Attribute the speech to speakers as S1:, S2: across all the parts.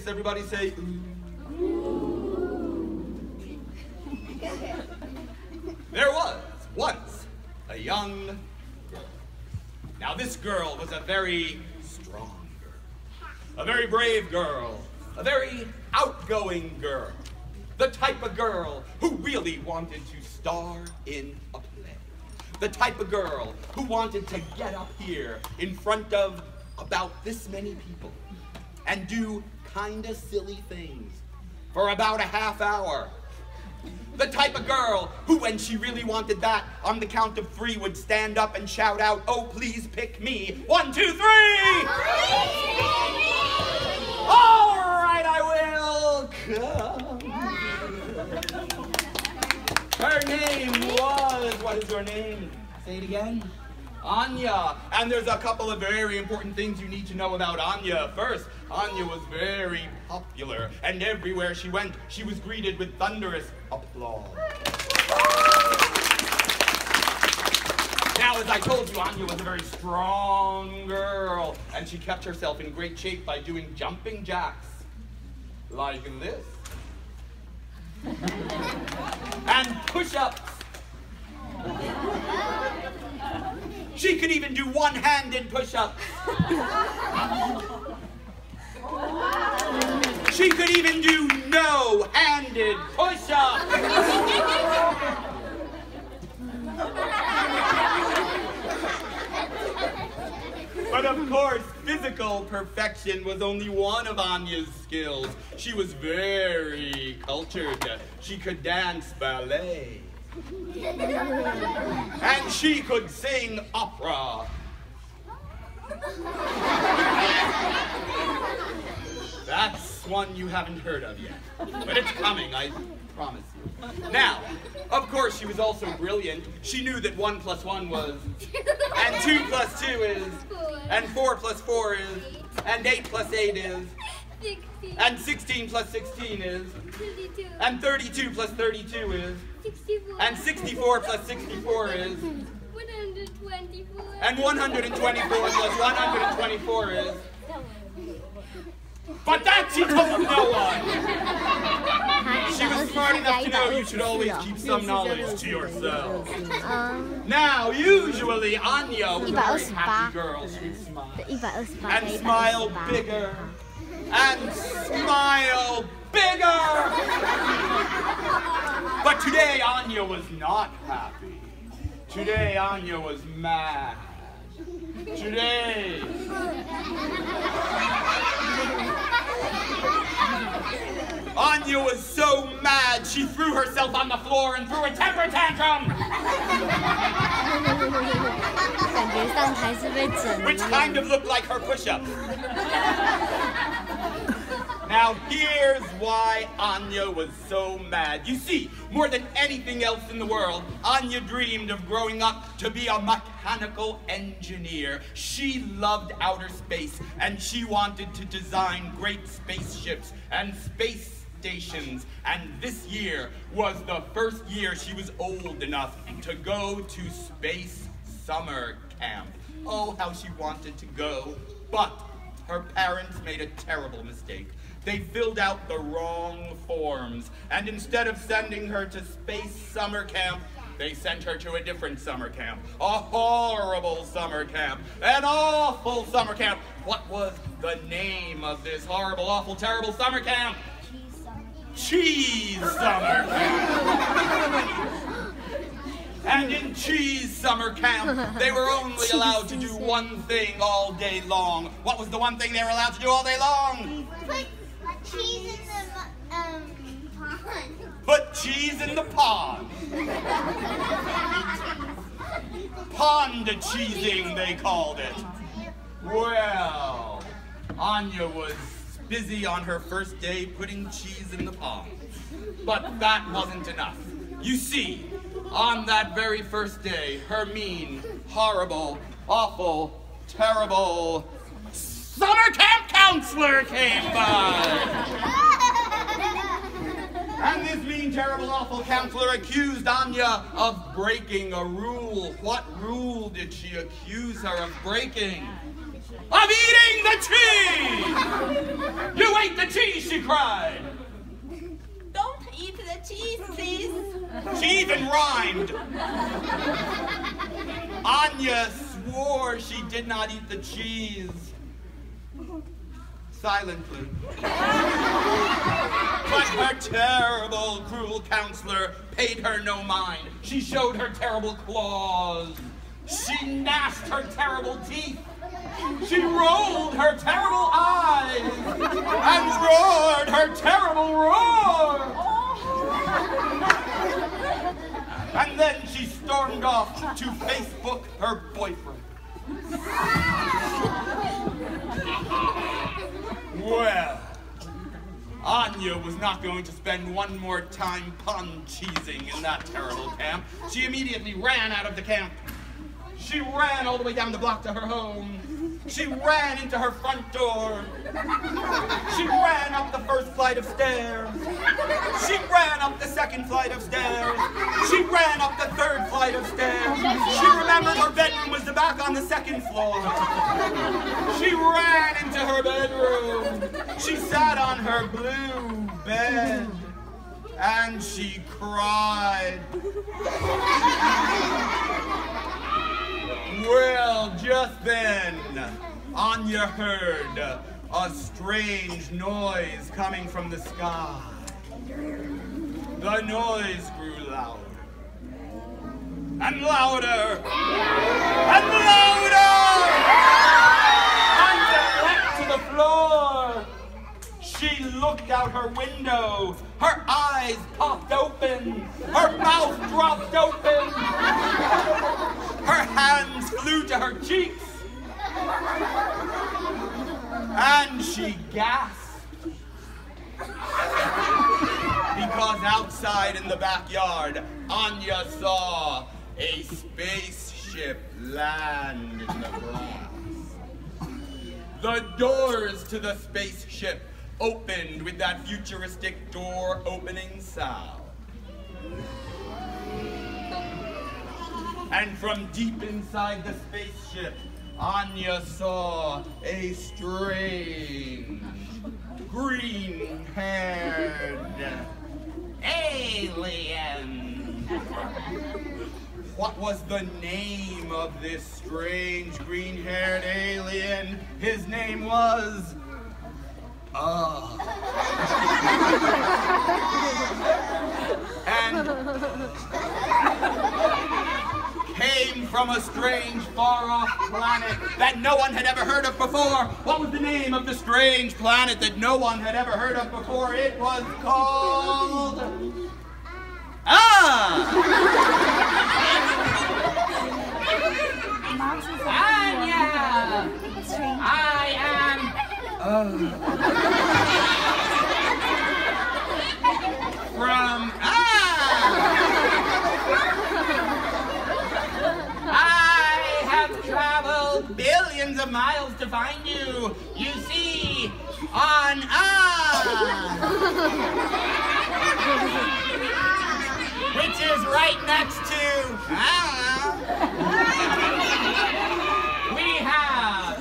S1: face. Everybody say, ooh. There was once a young girl. Now this girl was a very strong girl, a very brave girl, a very outgoing girl, the type of girl who really wanted to star in a play, the type of girl who wanted to get up here in front of about this many people and do kinda silly things for about a half hour. The type of girl who, when she really wanted that, on the count of 3 would stand up and shout out, "Oh, please pick me. 1, 2, 3! All right, I will come." Her name was, what is her name? Say it again. Anya. And there's a couple of very important things you need to know about Anya. First, Anya was very popular, and everywhere she went, she was greeted with thunderous applause. Now, as I told you, Anya was a very strong girl, and she kept herself in great shape by doing jumping jacks, like this, and push-ups. She could even do one-handed push-ups. She could even do no-handed push-ups. But of course, physical perfection was only one of Anya's skills. She was very cultured. She could dance ballet. And she could sing opera. That's one you haven't heard of yet, but it's coming, I promise you. Now, of course, she was also brilliant. She knew that 1 + 1 was, and 2 + 2 is, and 4 + 4 is, and 8 + 8 is,
S2: 16.
S1: And 16 + 16 is,
S2: 32.
S1: and 32 + 32 is,
S2: 64.
S1: and 64 + 64 is,
S2: 124.
S1: and 124 + 124 is. But that she told no one. She was smart enough to know you should always keep some knowledge to yourself. Now, usually Anya was a very happy girl. She'd smile. And smile bigger. And smile bigger. But today Anya was not happy. Today Anya was mad. Today Anya was so mad she threw herself on the floor and threw a temper tantrum. Which kind of looked like her push-up. Now here's why Anya was so mad. You see, more than anything else in the world, Anya dreamed of growing up to be a mechanical engineer. She loved outer space, and she wanted to design great spaceships and space stations. And this year was the first year she was old enough to go to space summer camp. Oh, how she wanted to go. But her parents made a terrible mistake. They filled out the wrong forms, and instead of sending her to space summer camp, they sent her to a different summer camp. A horrible summer camp. An awful summer camp. What was the name of this horrible, awful, terrible summer camp? Cheese summer camp. And in cheese summer camp, they were only allowed to do one thing all day long. What was the one thing they were allowed to do all day long?
S2: Put cheese in the pond.
S1: Put cheese in the pond. Pond cheesing, they called it. Well, Anya was busy on her first day putting cheese in the pond. But that wasn't enough. You see, on that very first day, her mean, horrible, awful, terrible summer camp counselor came by. And this mean, terrible, awful counselor accused Anya of breaking a rule. What rule did she accuse her of breaking? Of eating the cheese! You ate the cheese, she cried.
S3: Don't eat the cheese, please.
S1: She even rhymed. Anya swore she did not eat the cheese. Silently. But her terrible, cruel counselor paid her no mind. She showed her terrible claws. She gnashed her terrible teeth. She rolled her terrible eyes and roared her terrible roar. And then she stormed off to Facebook her boyfriend. Well, Anya was not going to spend one more time pun-cheesing in that terrible camp. She immediately ran out of the camp. She ran all the way down the block to her home. She ran into her front door. She ran up the first flight of stairs. She ran up the second flight of stairs. She ran up the third flight of stairs. She remembered her bedroom was back on the second floor. She ran into her bedroom. She sat on her blue bed. And she cried. Well, just then, Anya heard a strange noise coming from the sky. The noise grew louder. And louder. And louder! Anya leapt to the floor. She looked out her window. Her eyes popped open. Her mouth dropped open. Her hands flew to her cheeks. And she gasped. Because outside in the backyard, Anya saw a spaceship land in the grass. The doors to the spaceship opened with that futuristic door opening sound. And from deep inside the spaceship, Anya saw a strange, green-haired alien. What was the name of this strange, green-haired alien? His name was... and came from a strange, far-off planet that no one had ever heard of before. What was the name of the strange planet that no one had ever heard of before? It was called... Anya! I am... from... I have traveled billions of miles to find you. You see, on which is right next to we have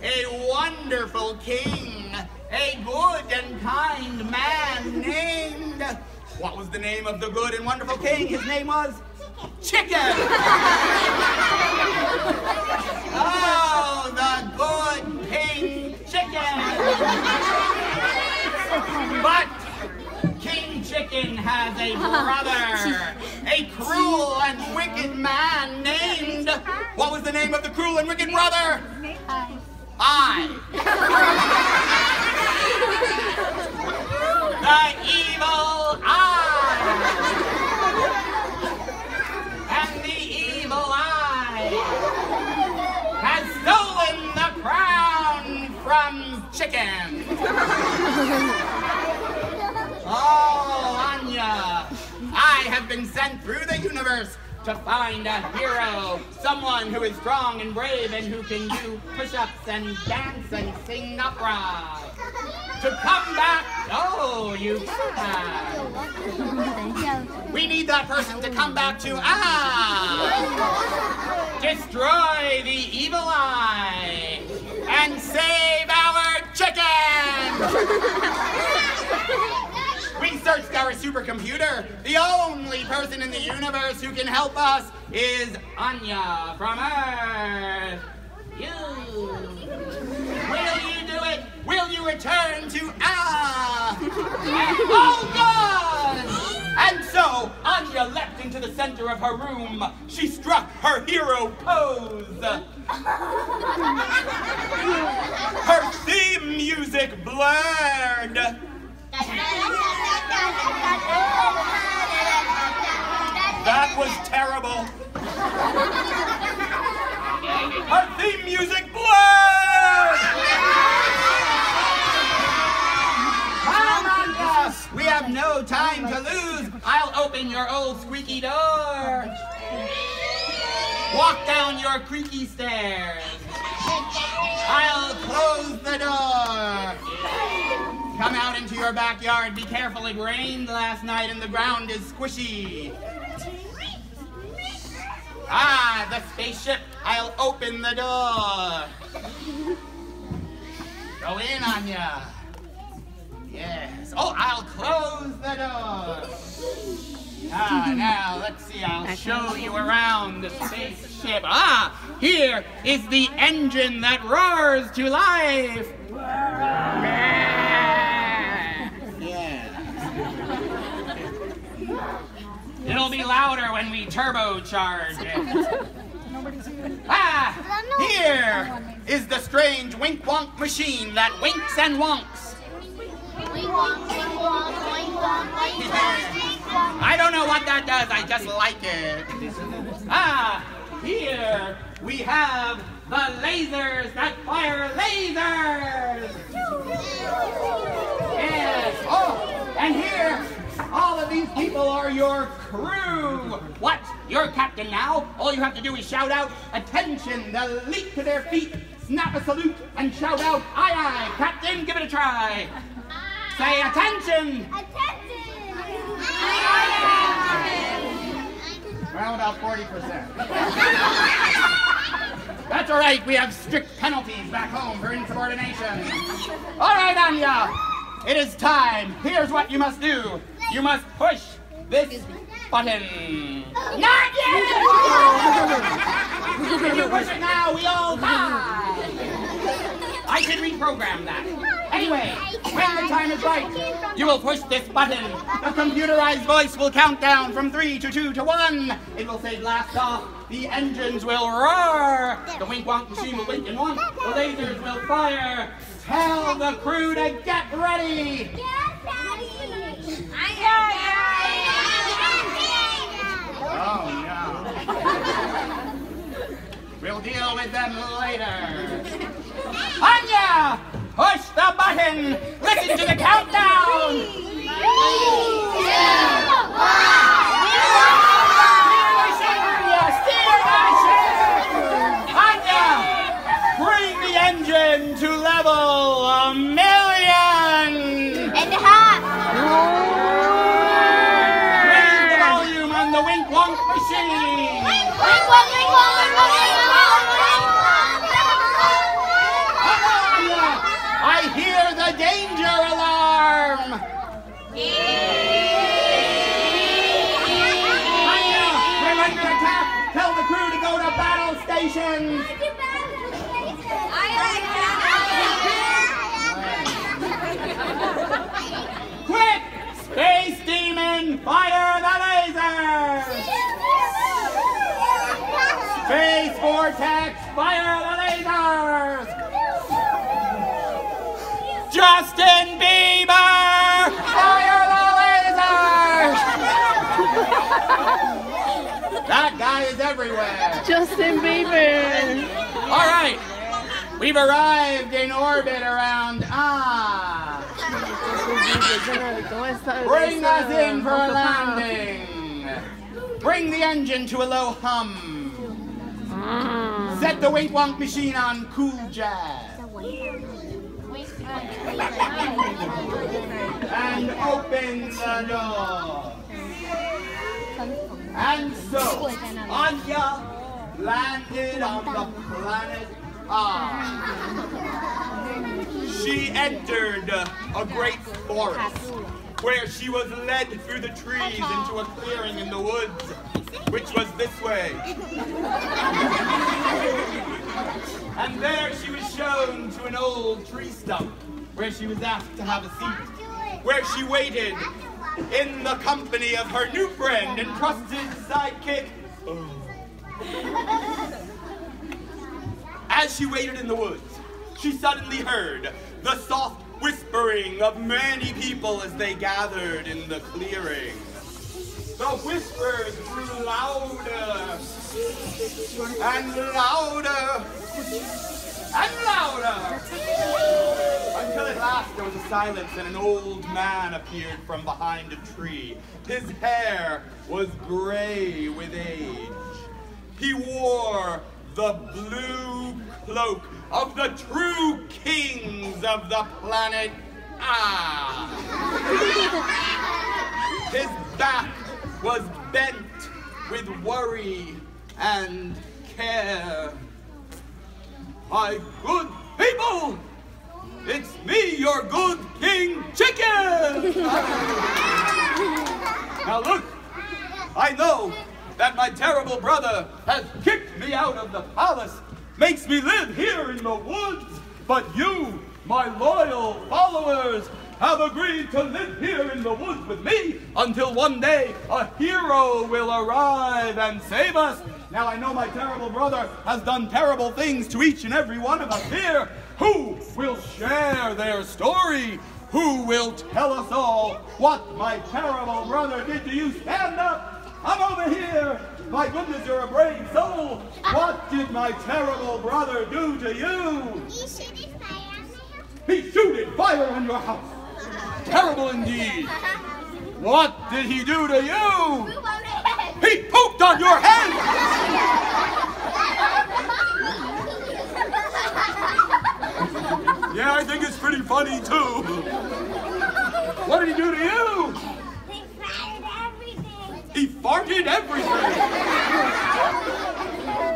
S1: a wonderful king, a good and kind man named... What was the name of the good and wonderful king? His name was... Chicken! Oh, the good King Chicken! But King Chicken has a brother, a cruel and wicked man named... What was the name of the cruel and wicked brother? I. The evil eye. And the evil eye has stolen the crown from Chicken. Oh, Anya, I have been sent through the universe to find a hero, someone who is strong and brave and who can do push-ups and dance and sing opera. To come back, oh, you can. We need that person to come back to destroy the evil eye and save our chicken. searched our supercomputer. The only person in the universe who can help us is Anya from Earth. You. Will you do it? Will you return to Oh, God! And so, Anya leapt into the center of her room. She struck her hero pose. Her theme music blared. That was terrible. Her theme music blared! Come on, Gus. We have no time to lose. I'll open your old squeaky door. Walk down your creaky stairs. I'll close the door. Come out into your backyard. Be careful, it rained last night and the ground is squishy. Ah, the spaceship. I'll open the door. Go in, Anya. Yes. Oh, I'll close the door. Ah, now, let's see. I'll show you around the spaceship. Ah, here is the engine that roars to life. Yeah. It'll be louder when we turbocharge it. Ah, here is the strange wink-wonk machine that winks and wonks. I don't know what that does, I just like it. Ah, here we have the lasers that fire lasers. Yes, oh, and here, all of these people are your crew. What? You're captain now? All you have to do is shout out, attention, they'll leap to their feet, snap a salute, and shout out, aye, aye, captain, give it a try. Say attention!
S2: Attention!
S1: Well, about 40%. That's all right, we have strict penalties back home for insubordination. All right, Anya, it is time. Here's what you must do. You must push this button. Not yet! If you push it now, we all die. I can reprogram that. Anyway, when the time is right, you will push this button. The computerized voice will count down from 3 to 2 to 1. It will say blast off. The engines will roar. The wink-wonk machine will wink and wonk. The lasers will fire. Tell the crew to get ready. Oh, no. We'll deal with them later. Anya! Push the button! Listen to the countdown! 3, 2, 1! Steer the ship! Anya! Bring the engine to level 1,000,000!
S2: And a half!
S1: Raise the volume on the wink-wonk machine! I hear the danger alarm! Anya, we're under attack! Tell the crew to go to battle stations! Quick! Space Demon, fire the lasers! Space Vortex, fire the lasers! Justin Bieber! Fire the lasers! That guy is everywhere.
S4: Justin Bieber!
S1: All right, we've arrived in orbit around Bring us in for a landing. Bring the engine to a low hum. Set the wink-wonk machine on cool jazz. And open the door. And so, Anya landed on the planet Earth. She entered a great forest, where she was led through the trees into a clearing in the woods, which was this way. And there she was shown to an old tree stump, where she was asked to have a seat, where she waited in the company of her new friend and trusted sidekick. As she waited in the woods, she suddenly heard the soft whispering of many people as they gathered in the clearing. The whispers grew louder and louder and louder, until at last there was a silence and an old man appeared from behind a tree. His hair was gray with age. He wore the blue cloak of the true kings of the planet His back was bent with worry and care. My good people, it's me, your good King Chicken! Now look, I know that my terrible brother has kicked me out of the palace, makes me live here in the woods, but you, my loyal followers, have agreed to live here in the woods with me until one day a hero will arrive and save us. Now I know my terrible brother has done terrible things to each and every one of us here. Who will share their story? Who will tell us all what my terrible brother did to you? Stand up! I'm over here! My goodness, you're a brave soul! What did my terrible brother do to you?
S2: He shooted fire on my house.
S1: He shooted fire on your house! Terrible indeed! What did he do to you?
S2: Poop on my head.
S1: He pooped on your head! Yeah, I think it's pretty funny too. What did he do to you?
S2: He farted everything.
S1: He farted everything!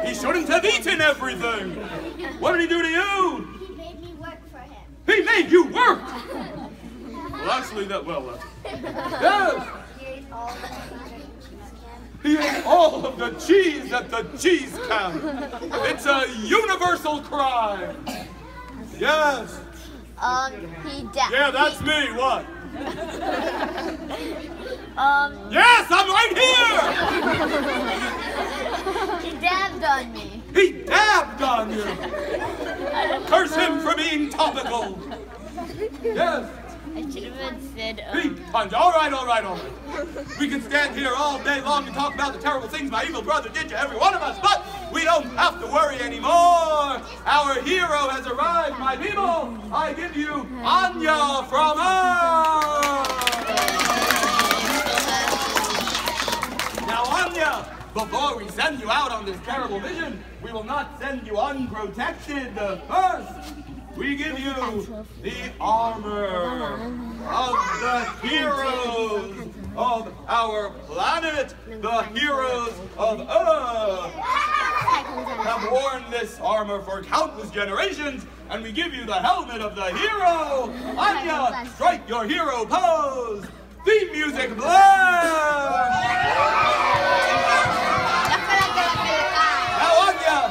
S1: He shouldn't have eaten everything! What did he do to you?
S2: He made me work for him.
S1: He made you work! Well, actually, yes! He ate all of the cheese at the cheese can! It's a universal crime! Yes!
S3: He died.
S1: Yeah, that's me, what? Yes, I'm right here!
S3: He dabbed on me.
S1: He dabbed on you! Curse him for being topical! Yes!
S3: I should have said,
S1: He punched. All right. We can stand here all day long and talk about the terrible things my evil brother did to every one of us, but we don't have to worry anymore. Our hero has arrived, my people. I give you Anya from us. Now, Anya, before we send you out on this terrible mission, we will not send you unprotected. First, we give you the armor of the heroes of our planet, the heroes of Earth. Have worn this armor for countless generations, and we give you the helmet of the hero. Anya, strike your hero pose. Theme music blast. Now, Anya,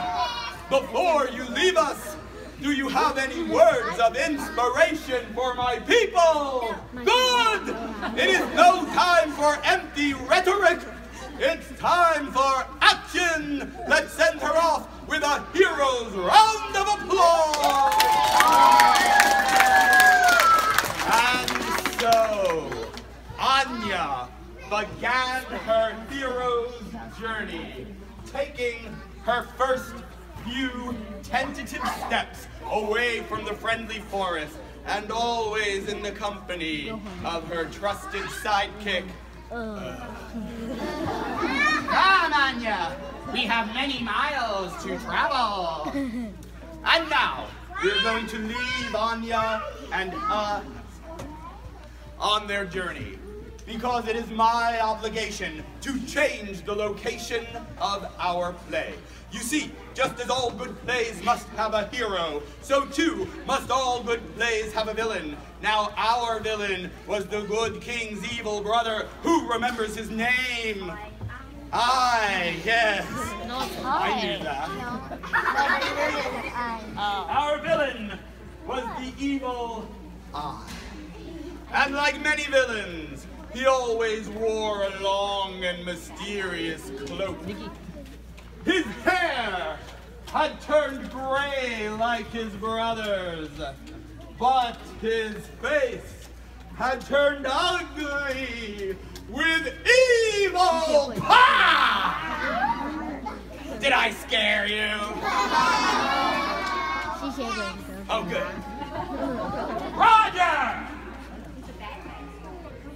S1: before you leave us, do you have any words of inspiration for my people? Good! It is no time for empty rhetoric. It's time for action. Let's send her off with a hero's round of applause. And so, Anya began her hero's journey, taking her first few tentative steps away from the friendly forest and always in the company of her trusted sidekick. Come, Anya, we have many miles to travel. And now, we're going to leave Anya and on their journey. because it is my obligation to change the location of our play. You see, just as all good plays must have a hero, so too must all good plays have a villain. Now our villain was the good king's evil brother. Who remembers his name? Yes.
S4: No, it's
S1: I knew that. Our villain was the evil Eye. And like many villains, he always wore a long and mysterious cloak. His hair had turned gray like his brother's, but his face had turned ugly with evil power. Did I scare you? Oh, good. Roger!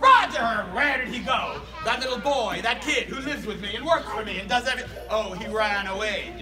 S1: Roger! Where did he go? That little boy, that kid who lives with me and works for me and does everything. Oh, he ran away,